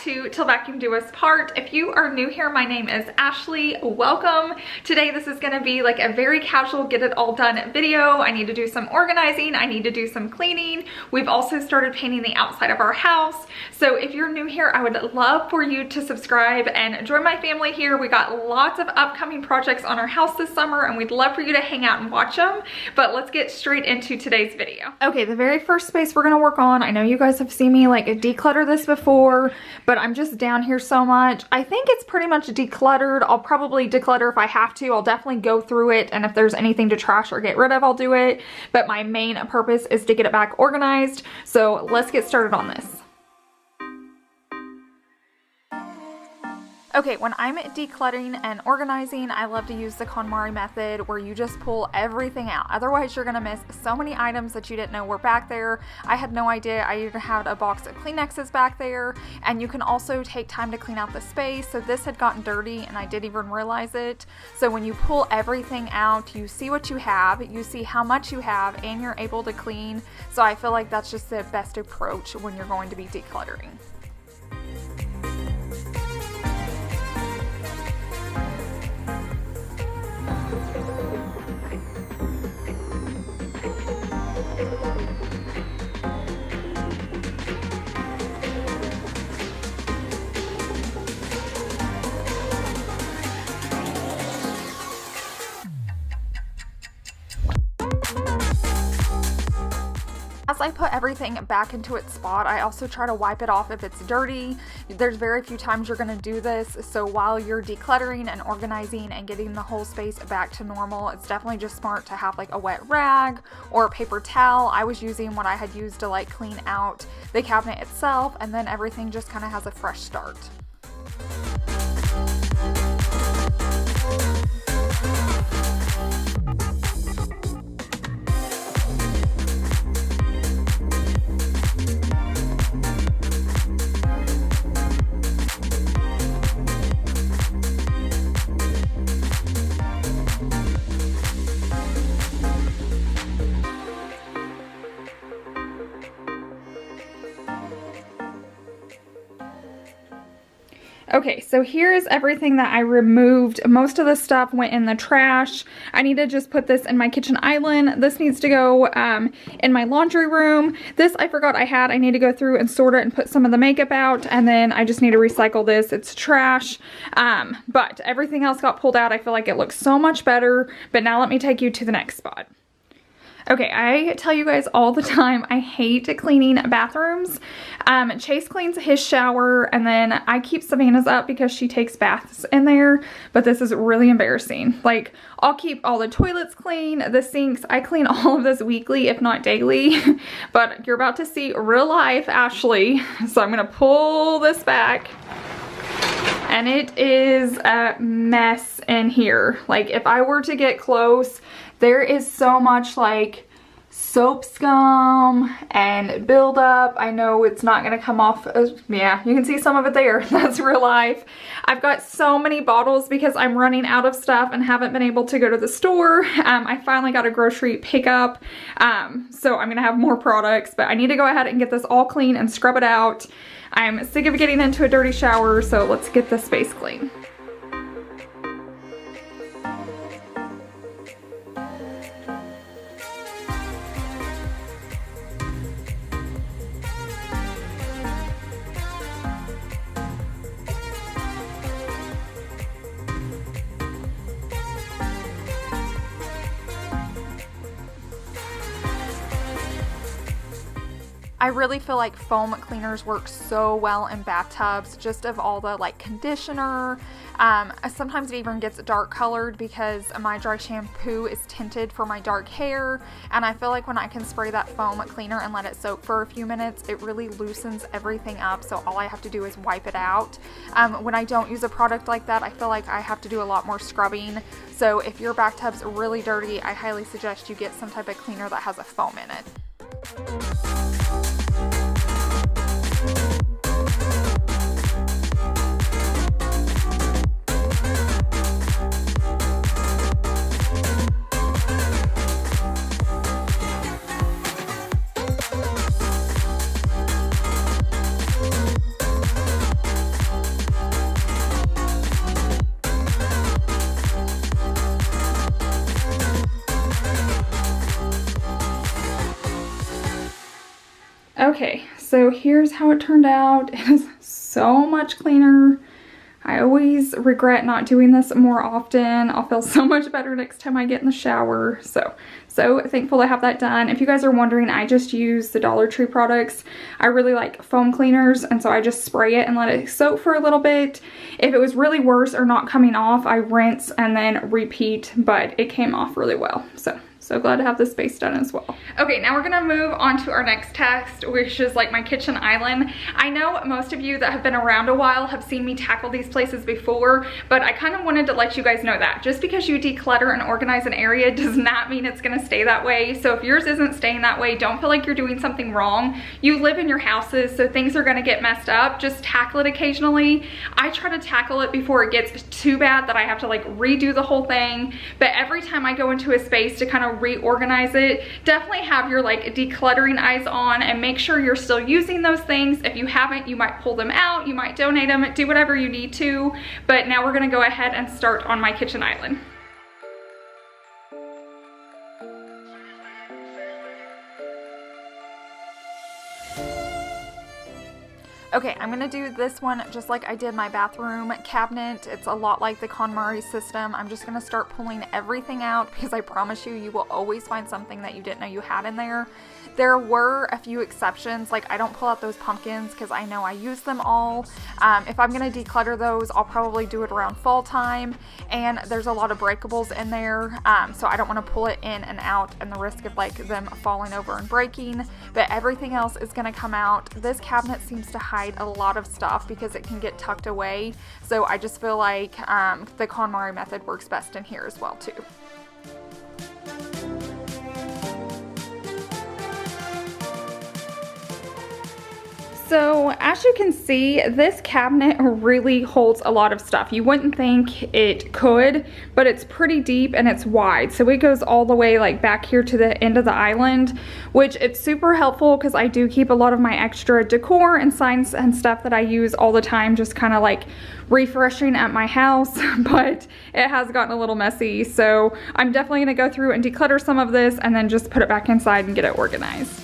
to Till Vacuum Do Us Part. If you are new here, my name is Ashley. Welcome. Today this is going to be like a very casual get it all done video. I need to do some organizing. I need to do some cleaning. We've also started painting the outside of our house. So if you're new here, I would love for you to subscribe and join my family here. We got lots of upcoming projects on our house this summer and we'd love for you to hang out and watch them. But let's get straight into today's video. Okay, the very first space we're going to work on, I know you guys have seen me like declutter this before, but I'm just down here so much. I think it's pretty much decluttered. I'll probably declutter if I have to. I'll definitely go through it, and if there's anything to trash or get rid of, I'll do it. But my main purpose is to get it back organized. So let's get started on this. Okay, when I'm decluttering and organizing, I love to use the KONMARI method where you just pull everything out. Otherwise, you're gonna miss so many items that you didn't know were back there. I had no idea I even had a box of Kleenexes back there, and you can also take time to clean out the space. So this had gotten dirty and I didn't even realize it. So when you pull everything out, you see what you have, you see how much you have, and you're able to clean. So I feel like that's just the best approach when you're going to be decluttering. As I put everything back into its spot, I also try to wipe it off if it's dirty. There's very few times you're going to do this, so while you're decluttering and organizing and getting the whole space back to normal, it's definitely just smart to have like a wet rag or a paper towel. I was using what I had used to like clean out the cabinet itself, and then everything just kind of has a fresh start. Okay, so here's everything that I removed. Most of the stuff went in the trash. I need to just put this in my kitchen island. This needs to go in my laundry room. This I forgot I had. I need to go through and sort it and put some of the makeup out, and then I just need to recycle this. It's trash. But everything else got pulled out. I feel like it looks so much better. But now let me take you to the next spot. Okay, I tell you guys all the time, I hate cleaning bathrooms. Chase cleans his shower, and then I keep Savannah's up because she takes baths in there, but this is really embarrassing. Like, I'll keep all the toilets clean, the sinks, I clean all of this weekly, if not daily, but you're about to see real life Ashley, so I'm gonna pull this back. And it is a mess in here. Like, if I were to get close, there is so much like soap scum and buildup. I know it's not gonna come off. Yeah, you can see some of it there. That's real life. I've got so many bottles because I'm running out of stuff and haven't been able to go to the store. I finally got a grocery pickup, so I'm gonna have more products, but I need to go ahead and get this all clean and scrub it out. I'm sick of getting into a dirty shower, so let's get this space clean. I really feel like foam cleaners work so well in bathtubs, just of all the like conditioner. Sometimes it even gets dark colored because my dry shampoo is tinted for my dark hair, and I feel like when I can spray that foam cleaner and let it soak for a few minutes, it really loosens everything up, so all I have to do is wipe it out. When I don't use a product like that, I feel like I have to do a lot more scrubbing. So if your bathtub's really dirty, I highly suggest you get some type of cleaner that has a foam in it. Okay, so here's how it turned out. It is so much cleaner. I always regret not doing this more often. I'll feel so much better next time I get in the shower. So thankful to have that done. If you guys are wondering, I just use the Dollar Tree products. I really like foam cleaners, and so I just spray it and let it soak for a little bit. If it was really worse or not coming off, I rinse and then repeat, but it came off really well. So glad to have this space done as well. Okay, now we're gonna move on to our next test, which is like my kitchen island. I know most of you that have been around a while have seen me tackle these places before, but I kind of wanted to let you guys know that just because you declutter and organize an area does not mean it's gonna stay that way. So if yours isn't staying that way, don't feel like you're doing something wrong. You live in your houses, so things are gonna get messed up. Just tackle it occasionally. I try to tackle it before it gets too bad that I have to like redo the whole thing. But every time I go into a space to kind of reorganize it, definitely have your like decluttering eyes on and make sure you're still using those things. If you haven't, you might pull them out, you might donate them, do whatever you need to. But now we're gonna go ahead and start on my kitchen island. Okay, I'm gonna do this one just like I did my bathroom cabinet. It's a lot like the KonMari system. I'm just gonna start pulling everything out because I promise you, you will always find something that you didn't know you had in there. There were a few exceptions, like I don't pull out those pumpkins because I know I use them all. If I'm gonna declutter those, I'll probably do it around fall time, and there's a lot of breakables in there, so I don't want to pull it in and out and the risk of like them falling over and breaking, but everything else is gonna come out. This cabinet seems to hide a lot of stuff because it can get tucked away, so I just feel like the KonMari method works best in here as well too. So as you can see, this cabinet really holds a lot of stuff. You wouldn't think it could, but it's pretty deep and it's wide. So it goes all the way like back here to the end of the island, which it's super helpful because I do keep a lot of my extra decor and signs and stuff that I use all the time, just kind of like refreshing at my house, but it has gotten a little messy. So I'm definitely gonna go through and declutter some of this and then just put it back inside and get it organized.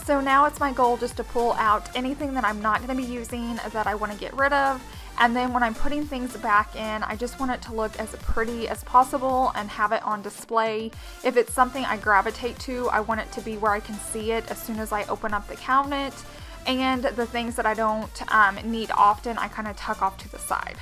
So now it's my goal just to pull out anything that I'm not going to be using that I want to get rid of. And then when I'm putting things back in, I just want it to look as pretty as possible and have it on display. If it's something I gravitate to, I want it to be where I can see it as soon as I open up the cabinet. And the things that I don't need often, I kind of tuck off to the side.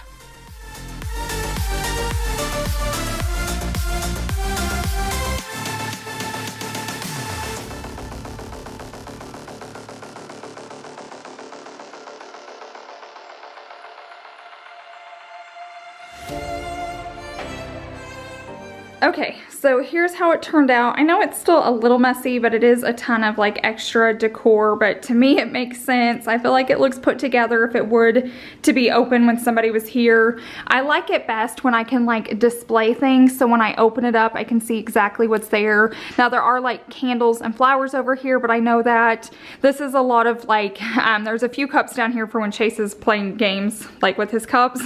Okay, so here's how it turned out. I know it's still a little messy, but it is a ton of like extra decor, but to me it makes sense. I feel like it looks put together if it would to be open when somebody was here. I like it best when I can like display things, so when I open it up I can see exactly what's there. Now there are like candles and flowers over here, but I know that this is a lot of like, there's a few cups down here for when Chase is playing games like with his cups.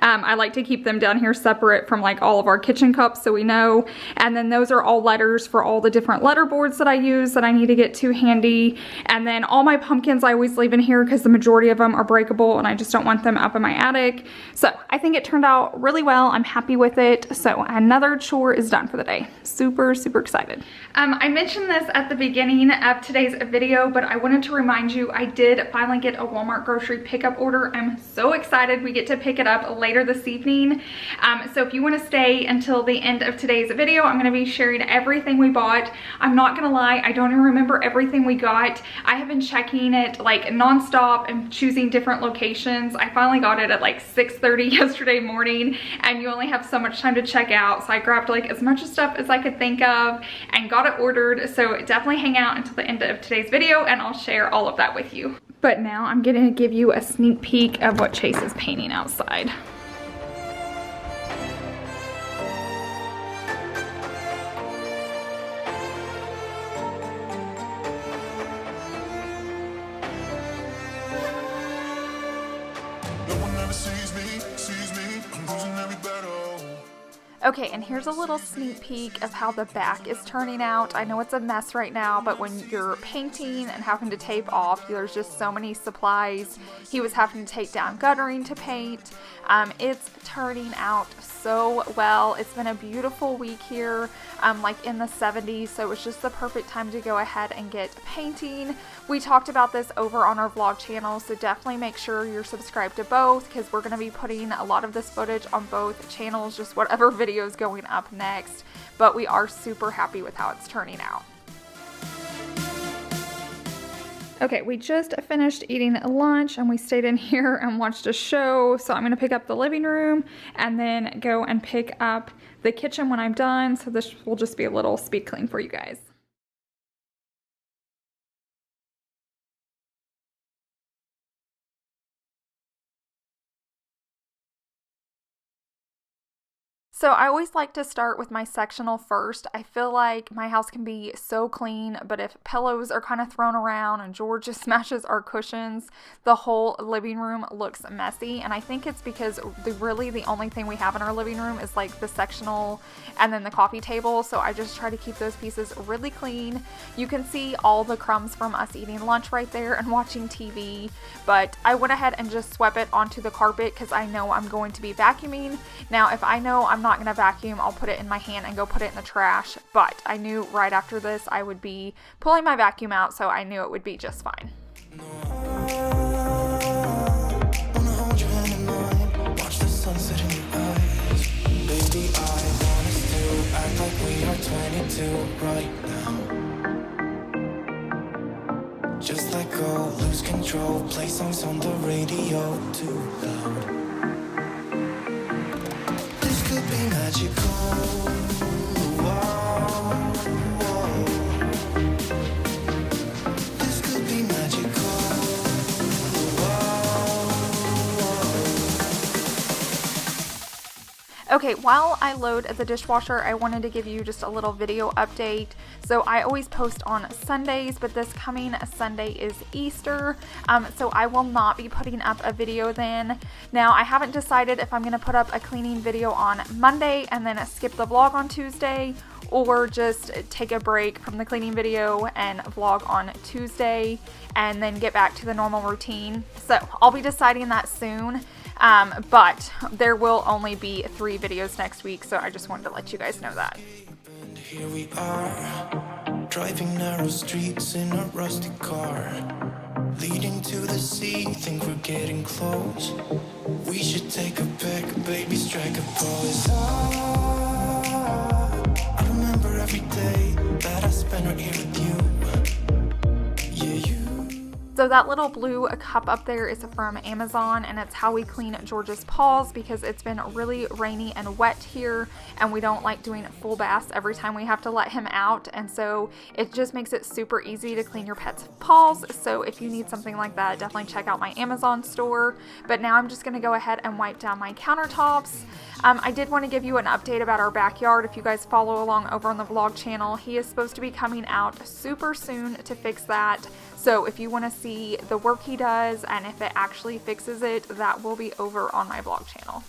I like to keep them down here separate from like all of our kitchen cups so we know. And then those are all letters for all the different letter boards that I use that I need to get too handy. And then all my pumpkins I always leave in here because the majority of them are breakable and I just don't want them up in my attic. So I think it turned out really well. I'm happy with it. So another chore is done for the day. Super, super excited. I mentioned this at the beginning of today's video, but I wanted to remind you I did finally get a Walmart grocery pickup order. I'm so excited we get to pick it up later this evening. So if you want to stay until the end of today's video, I'm going to be sharing everything we bought. I'm not going to lie, I don't even remember everything we got. I have been checking it like nonstop and choosing different locations. I finally got it at like 6:30 yesterday morning, and you only have so much time to check out, so I grabbed like as much stuff as I could think of and got it ordered. So definitely hang out until the end of today's video and I'll share all of that with you. But now I'm going to give you a sneak peek of what Chase is painting outside. No one ever sees me, Okay, and here's a little sneak peek of how the back is turning out. I know it's a mess right now, but when you're painting and having to tape off, there's just so many supplies. He was having to take down guttering to paint. It's turning out so well. It's been a beautiful week here, like in the 70s, so it's just the perfect time to go ahead and get painting. We talked about this over on our vlog channel, so definitely make sure you're subscribed to both, because we're going to be putting a lot of this footage on both channels, just whatever video is going up next, but we are super happy with how it's turning out. Okay, we just finished eating lunch and we stayed in here and watched a show, so I'm going to pick up the living room and then go and pick up the kitchen when I'm done, so this will just be a little speed clean for you guys. So I always like to start with my sectional first. I feel like my house can be so clean, but if pillows are kind of thrown around and George just smashes our cushions, the whole living room looks messy. And I think it's because really the only thing we have in our living room is like the sectional and then the coffee table. So I just try to keep those pieces really clean. You can see all the crumbs from us eating lunch right there and watching TV, but I went ahead and just swept it onto the carpet because I know I'm going to be vacuuming. Now, if I know I'm not going to vacuum, I'll put it in my hand and go put it in the trash, but I knew right after this I would be pulling my vacuum out, so I knew it would be just fine. Just let go, lose control, play songs on the radio too loud. This could be magical. Whoa, whoa. This could be magical. Whoa, whoa. Okay, while I load the dishwasher, I wanted to give you just a little video update. So I always post on Sundays, but this coming Sunday is Easter, so I will not be putting up a video then. Now, I haven't decided if I'm going to put up a cleaning video on Monday and then skip the vlog on Tuesday, or just take a break from the cleaning video and vlog on Tuesday and then get back to the normal routine. So I'll be deciding that soon. But there will only be 3 videos next week, so I just wanted to let you guys know that. And here we are, driving narrow streets in a rusty car, leading to the sea, think we're getting close. We should take a pic, baby, strike a pose. I remember every day that I spent right here with you. Yeah, you. So that little blue cup up there is from Amazon, and it's how we clean George's paws because it's been really rainy and wet here, and we don't like doing full baths every time we have to let him out, and so it just makes it super easy to clean your pet's paws. So if you need something like that, definitely check out my Amazon store. But now I'm just going to go ahead and wipe down my countertops. I did want to give you an update about our backyard. If you guys follow along over on the vlog channel, he is supposed to be coming out super soon to fix that. So if you want to see the work he does and if it actually fixes it, that will be over on my vlog channel.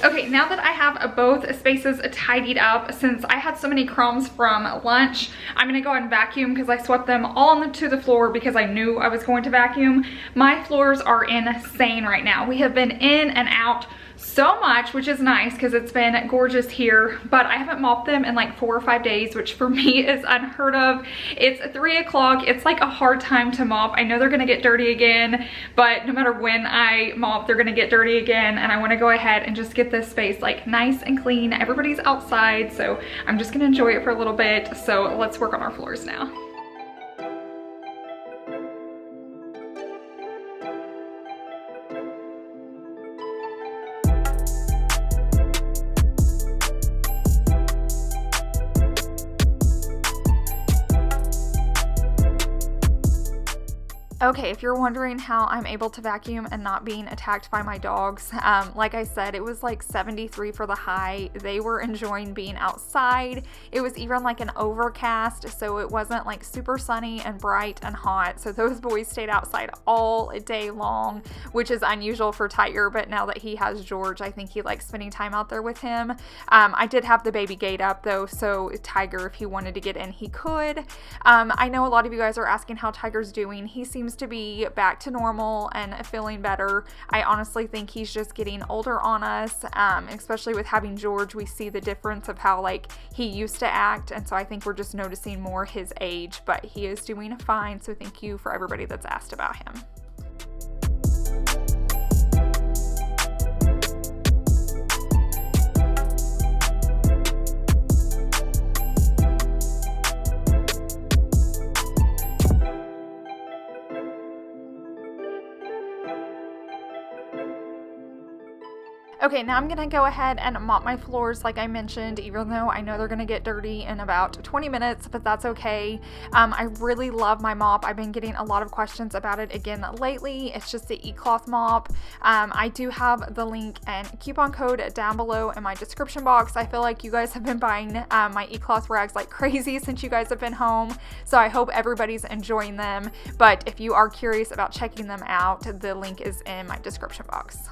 Okay, now that I have both spaces tidied up, since I had so many crumbs from lunch, I'm gonna go ahead and vacuum because I swept them all onto the floor because I knew I was going to vacuum. My floors are insane right now. We have been in and out so much, which is nice because it's been gorgeous here, but I haven't mopped them in like 4 or 5 days, which for me is unheard of. It's 3 o'clock. It's like a hard time to mop. I know they're gonna get dirty again, but no matter when I mop, they're gonna get dirty again, and I want to go ahead and just get this space like nice and clean. Everybody's outside, so I'm just gonna enjoy it for a little bit. So let's work on our floors now. Okay, if you're wondering how I'm able to vacuum and not being attacked by my dogs, like I said, it was like 73 for the high. They were enjoying being outside. It was even like an overcast, so it wasn't like super sunny and bright and hot. So those boys stayed outside all day long, which is unusual for Tiger, but now that he has George, I think he likes spending time out there with him. I did have the baby gate up though, so Tiger, if he wanted to get in, he could. I know a lot of you guys are asking how Tiger's doing. He seems to be back to normal and feeling better. I honestly think he's just getting older on us, especially with having George. We see the difference of how like he used to act, and so I think we're just noticing more his age, but he is doing fine. So thank you for everybody that's asked about him. Okay, now I'm gonna go ahead and mop my floors like I mentioned, even though I know they're gonna get dirty in about 20 minutes, but that's okay. I really love my mop. I've been getting a lot of questions about it again lately. It's just the eCloth mop. I do have the link and coupon code down below in my description box. I feel like you guys have been buying my eCloth rags like crazy since you guys have been home, so I hope everybody's enjoying them. But if you are curious about checking them out, the link is in my description box.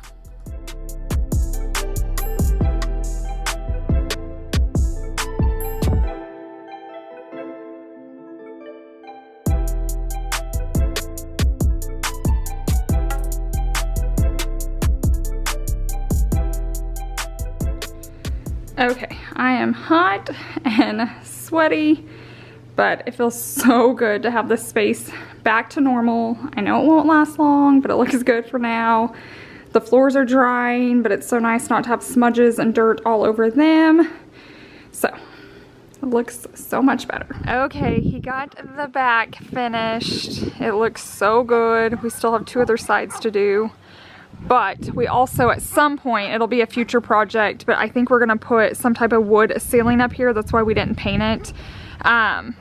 Okay, I am hot and sweaty, but it feels so good to have this space back to normal. I know it won't last long, but it looks good for now. The floors are drying, but it's so nice not to have smudges and dirt all over them. So, it looks so much better. Okay, he got the back finished. It looks so good. We still have 2 other sides to do. But we also, at some point, it'll be a future project, but I think we're gonna put some type of wood ceiling up here. That's why we didn't paint it.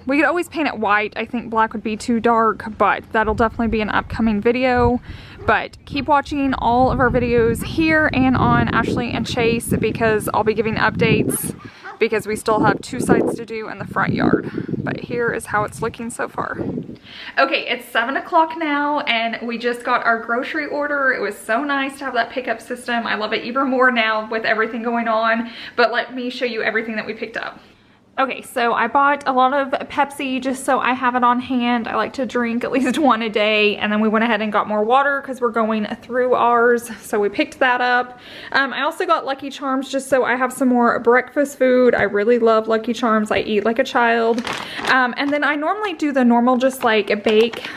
We could always paint it white. I think black would be too dark, but that'll definitely be an upcoming video. But keep watching all of our videos here and on Ashley and Chase, because I'll be giving updates, because we still have 2 sides to do in the front yard. But here is how it's looking so far. Okay, it's 7 o'clock now, and we just got our grocery order. It was so nice to have that pickup system. I love it even more now with everything going on, but let me show you everything that we picked up. Okay, so I bought a lot of Pepsi just so I have it on hand. I like to drink at least 1 a day, and then we went ahead and got more water because we're going through ours, so we picked that up. I also got Lucky Charms just so I have some more breakfast food. I really love Lucky Charms. I eat like a child. And then I normally do the normal just like bake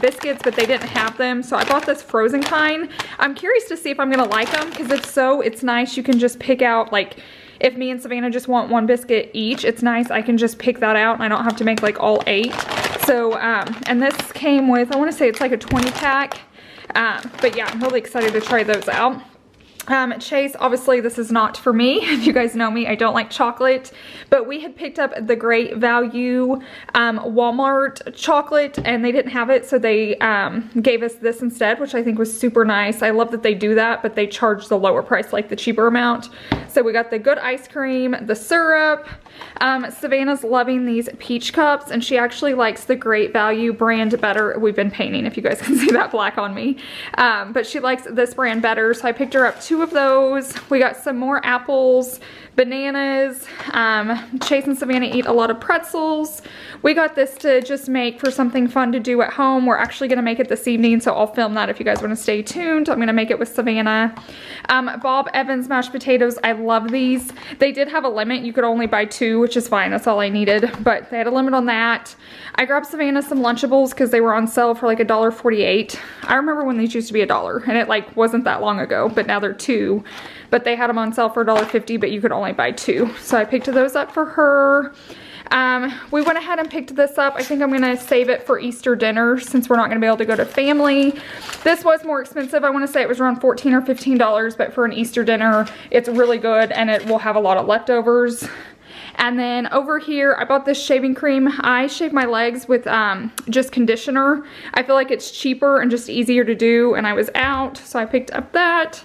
biscuits, but they didn't have them, so I bought this frozen kind. I'm curious to see if I'm gonna like them, because if so, it's nice. You can just pick out, like, if me and Savannah just want 1 biscuit each, it's nice. I can just pick that out and I don't have to make like all 8. So, and this came with, I want to say it's like a 20 pack. But yeah, I'm really excited to try those out. Chase, obviously this is not for me. If you guys know me, I don't like chocolate, but we had picked up the Great Value Walmart chocolate and they didn't have it, so they gave us this instead, which I think was super nice. I love that they do that, but they charge the lower price, like the cheaper amount. So we got the good ice cream, the syrup. Savannah's loving these peach cups, and she actually likes the Great Value brand better. We've been painting, if you guys can see that black on me, but she likes this brand better, so I picked her up 2 of those. We got some more apples, bananas. Chase and Savannah eat a lot of pretzels. We got this to just make for something fun to do at home. We're actually gonna make it this evening, so I'll film that if you guys wanna stay tuned. I'm gonna make it with Savannah. Bob Evans mashed potatoes, I love these. They did have a limit, you could only buy 2, which is fine, that's all I needed, but they had a limit on that. I grabbed Savannah some Lunchables because they were on sale for like $1.48. I remember when these used to be $1, and it like wasn't that long ago, but now they're $2. But they had them on sale for $1.50, but you could only buy 2. So I picked those up for her. We went ahead and picked this up. I think I'm gonna save it for Easter dinner since we're not gonna be able to go to family. This was more expensive. I wanna say it was around $14 or $15, but for an Easter dinner, it's really good and it will have a lot of leftovers. And then over here, I bought this shaving cream. I shave my legs with just conditioner. I feel like it's cheaper and just easier to do, and I was out, so I picked up that.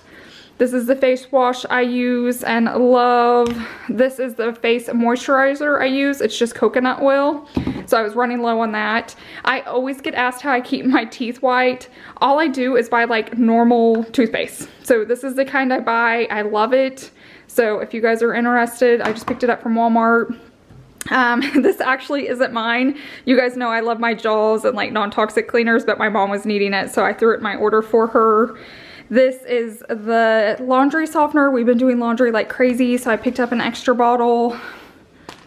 This is the face wash I use and love. This is the face moisturizer I use. It's just coconut oil. So I was running low on that. I always get asked how I keep my teeth white. All I do is buy like normal toothpaste. So this is the kind I buy. I love it. So if you guys are interested, I just picked it up from Walmart. This actually isn't mine. You guys know I love my Jaws and like non-toxic cleaners, but my mom was needing it, so I threw it in my order for her. This is the laundry softener. We've been doing laundry like crazy, so I picked up an extra bottle.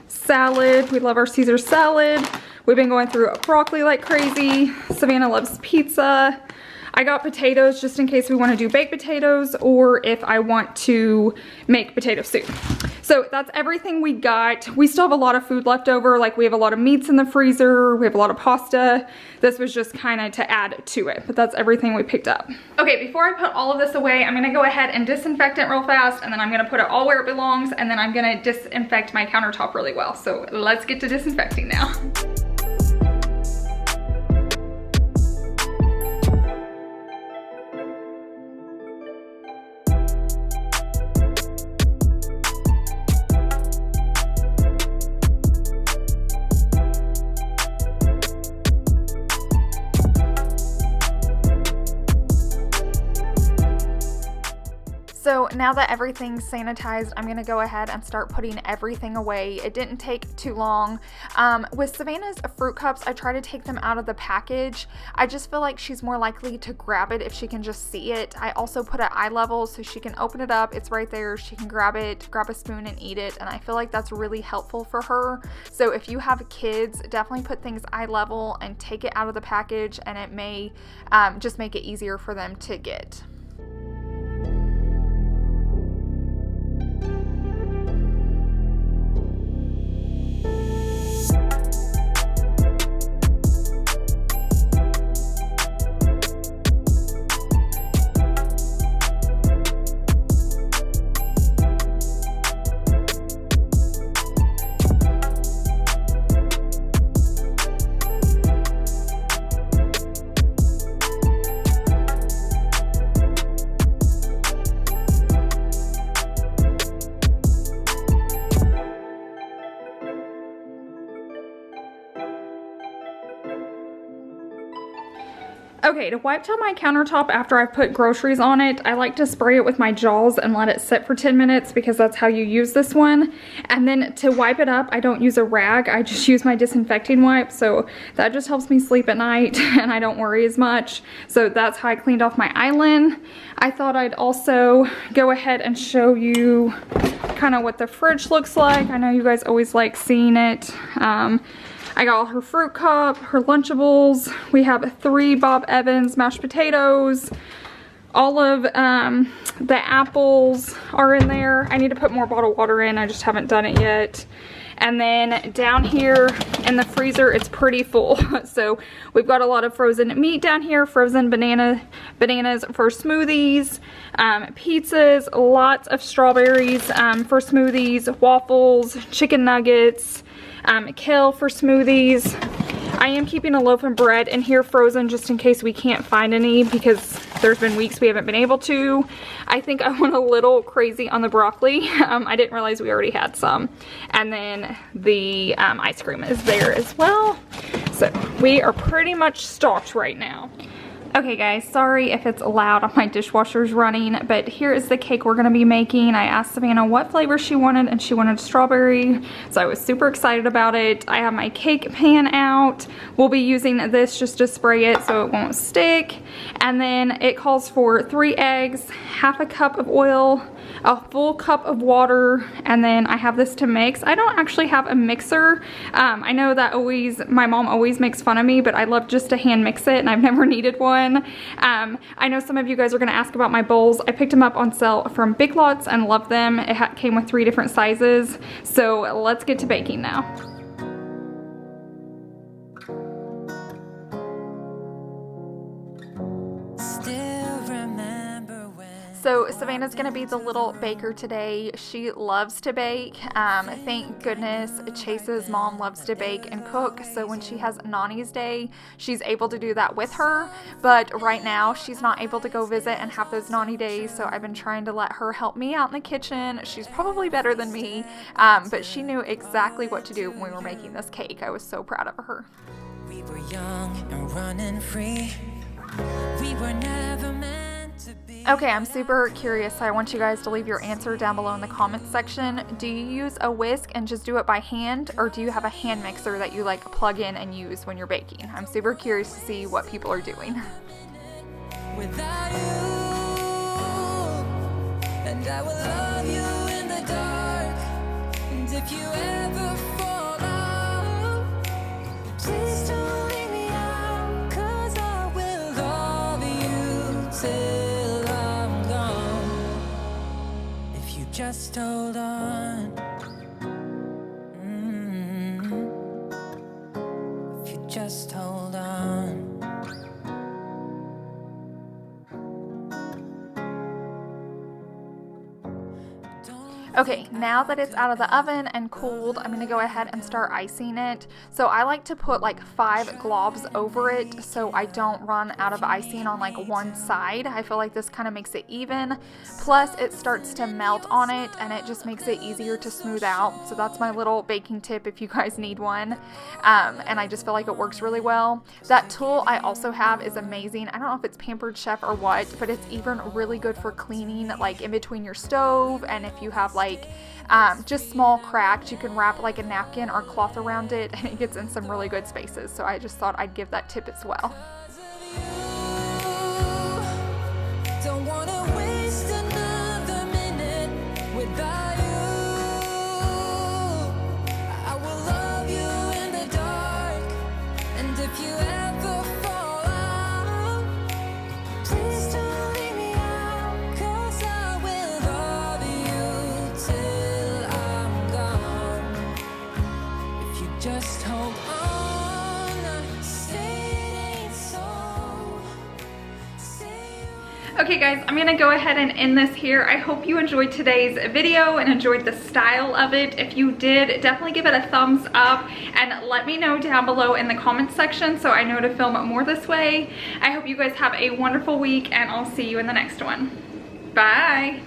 Salad. We love our Caesar salad. We've been going through broccoli like crazy. Savannah loves pizza. I got potatoes just in case we want to do baked potatoes or if I want to make potato soup. So that's everything we got. We still have a lot of food left over. Like we have a lot of meats in the freezer. We have a lot of pasta. This was just kind of to add to it, but that's everything we picked up. Okay, before I put all of this away, I'm gonna go ahead and disinfect it real fast, and then I'm gonna put it all where it belongs, and then I'm gonna disinfect my countertop really well. So let's get to disinfecting now. So now that everything's sanitized, I'm gonna go ahead and start putting everything away. It didn't take too long. With Savannah's fruit cups, I try to take them out of the package. I just feel like she's more likely to grab it if she can just see it. I also put it eye level so she can open it up. It's right there. She can grab it, grab a spoon and eat it. And I feel like that's really helpful for her. So if you have kids, definitely put things eye level and take it out of the package, and it may just make it easier for them to get. Okay, to wipe down my countertop after I've put groceries on it, I like to spray it with my Jaws and let it sit for 10 minutes because that's how you use this one. And then to wipe it up, I don't use a rag, I just use my disinfecting wipe, so that just helps me sleep at night and I don't worry as much. So that's how I cleaned off my island. I thought I'd also go ahead and show you kind of what the fridge looks like. I know you guys always like seeing it. I got all her fruit cup, her Lunchables. We have 3 Bob Evans mashed potatoes. All of the apples are in there. I need to put more bottled water in. I just haven't done it yet. And then down here in the freezer, it's pretty full. So we've got a lot of frozen meat down here, frozen bananas for smoothies, pizzas, lots of strawberries for smoothies, waffles, chicken nuggets, kale for smoothies. I am keeping a loaf of bread in here frozen just in case we can't find any because there's been weeks we haven't been able to. I think I went a little crazy on the broccoli. I didn't realize we already had some. And then the ice cream is there as well. So we are pretty much stocked right now. Okay guys, sorry if it's loud, my dishwasher's running, but here is the cake we're gonna be making. I asked Savannah what flavor she wanted and she wanted strawberry, so I was super excited about it. I have my cake pan out. We'll be using this just to spray it so it won't stick. And then it calls for 3 eggs, half a cup of oil, a full cup of water, and then I have this to mix. I don't actually have a mixer. I know that my mom always makes fun of me, but I love just to hand mix it and I've never needed one. I know some of you guys are gonna ask about my bowls. I picked them up on sale from Big Lots and love them. It came with 3 different sizes. So let's get to baking now. So So Savannah's gonna be the little baker today. She loves to bake. Thank goodness Chase's mom loves to bake and cook, so when she has Nani's day, she's able to do that with her. But right now, she's not able to go visit and have those Nani days, so I've been trying to let her help me out in the kitchen. She's probably better than me, but she knew exactly what to do when we were making this cake. I was so proud of her. We were young and running free. We were never meant to be. Okay, I'm super curious, so I want you guys to leave your answer down below in the comments section. Do you use a whisk and just do it by hand, or do you have a hand mixer that you like plug in and use when you're baking? I'm super curious to see what people are doing. Without you, and I will love you in the dark. And if you ever fall out, please don't leave me out, 'cause I will love you till I'm gone. If you just hold on. If you just hold on. Okay, now that it's out of the oven and cooled, I'm going to go ahead and start icing it. So I like to put like 5 globs over it so I don't run out of icing on like one side. I feel like this kind of makes it even. Plus it starts to melt on it and it just makes it easier to smooth out. So that's my little baking tip if you guys need one. And I just feel like it works really well. That tool I also have is amazing. I don't know if it's Pampered Chef or what, but it's even really good for cleaning like in between your stove, and if you have like just small cracks, you can wrap like a napkin or cloth around it and it gets in some really good spaces. So I just thought I'd give that tip as well. Don't wanna waste another minute without you. I will love you in the dark, and if you ever fall out, please don't leave me out, 'cause I will love you till I'm gone. If you just hold on, say it ain't so. Okay guys, I'm gonna go ahead and end this here. I hope you enjoyed today's video and enjoyed the style of it. If you did, definitely give it a thumbs up and let me know down below in the comments section so I know to film more this way. I hope you guys have a wonderful week and I'll see you in the next one. Bye!